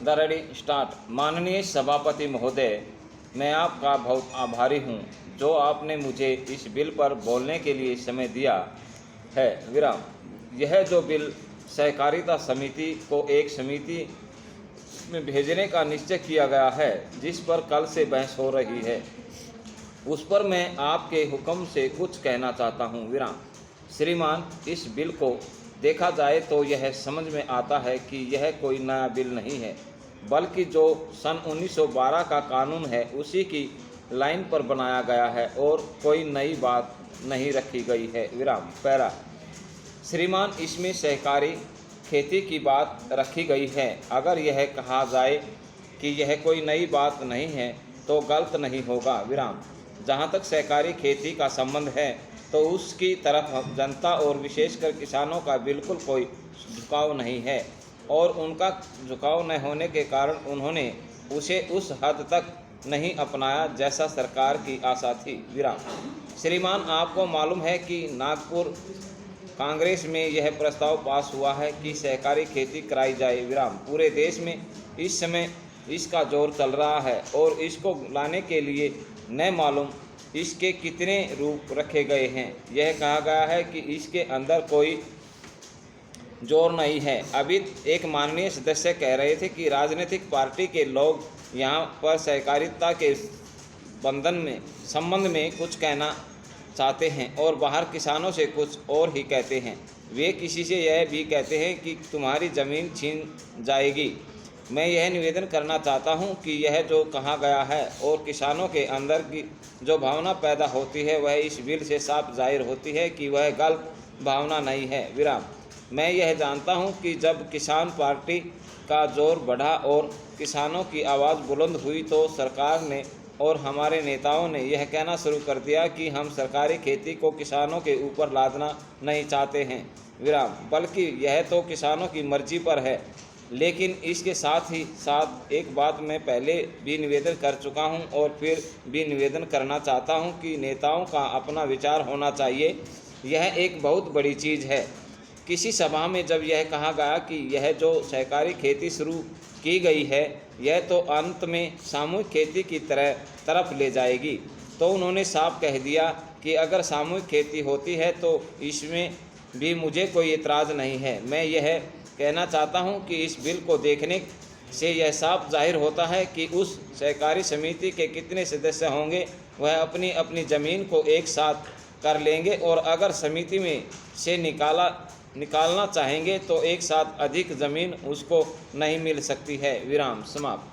The ready start. माननीय सभापति महोदय, मैं आपका बहुत आभारी हूं जो आपने मुझे इस बिल पर बोलने के लिए समय दिया है। विराम। यह जो बिल सहकारिता समिति को एक समिति में भेजने का निश्चय किया गया है, जिस पर कल से बहस हो रही है, उस पर मैं आपके हुक्म से कुछ कहना चाहता हूं। विराम। श्रीमान, इस बिल को देखा जाए तो यह समझ में आता है कि यह कोई नया बिल नहीं है, बल्कि जो सन 1912 का कानून है उसी की लाइन पर बनाया गया है और कोई नई बात नहीं रखी गई है। विराम। पैरा। श्रीमान, इसमें सहकारी खेती की बात रखी गई है। अगर यह कहा जाए कि यह कोई नई बात नहीं है तो गलत नहीं होगा। विराम। जहाँ तक सहकारी खेती का संबंध है तो उसकी तरफ जनता और विशेषकर किसानों का बिल्कुल कोई झुकाव नहीं है और उनका झुकाव न होने के कारण उन्होंने उसे उस हद तक नहीं अपनाया जैसा सरकार की आशा थी। विराम। श्रीमान, आपको मालूम है कि नागपुर कांग्रेस में यह प्रस्ताव पास हुआ है कि सहकारी खेती कराई जाए। विराम। पूरे देश में इस समय इसका जोर चल रहा है और इसको लाने के लिए न मालूम इसके कितने रूप रखे गए हैं। यह कहा गया है कि इसके अंदर कोई जोर नहीं है। अभी एक माननीय सदस्य कह रहे थे कि राजनीतिक पार्टी के लोग यहाँ पर सहकारिता के संबंध में कुछ कहना चाहते हैं और बाहर किसानों से कुछ और ही कहते हैं। वे किसी से यह भी कहते हैं कि तुम्हारी ज़मीन छीन जाएगी। मैं यह निवेदन करना चाहता हूं कि यह जो कहा गया है और किसानों के अंदर की जो भावना पैदा होती है वह इस बिल से साफ जाहिर होती है कि वह गलत भावना नहीं है। विराम। मैं यह जानता हूं कि जब किसान पार्टी का जोर बढ़ा और किसानों की आवाज़ बुलंद हुई तो सरकार ने और हमारे नेताओं ने यह कहना शुरू कर दिया कि हम सरकारी खेती को किसानों के ऊपर लादना नहीं चाहते हैं। विराम। बल्कि यह तो किसानों की मर्जी पर है। लेकिन इसके साथ ही साथ एक बात मैं पहले भी निवेदन कर चुका हूं और फिर भी निवेदन करना चाहता हूं कि नेताओं का अपना विचार होना चाहिए। यह एक बहुत बड़ी चीज़ है। किसी सभा में जब यह कहा गया कि यह जो सहकारी खेती शुरू की गई है यह तो अंत में सामूहिक खेती की तरफ ले जाएगी, तो उन्होंने साफ कह दिया कि अगर सामूहिक खेती होती है तो इसमें भी मुझे कोई एतराज़ नहीं है। मैं यह कहना चाहता हूं कि इस बिल को देखने से यह साफ जाहिर होता है कि उस सहकारी समिति के कितने सदस्य होंगे, वह अपनी अपनी ज़मीन को एक साथ कर लेंगे और अगर समिति में से निकालना चाहेंगे तो एक साथ अधिक ज़मीन उसको नहीं मिल सकती है। विराम। समाप्त।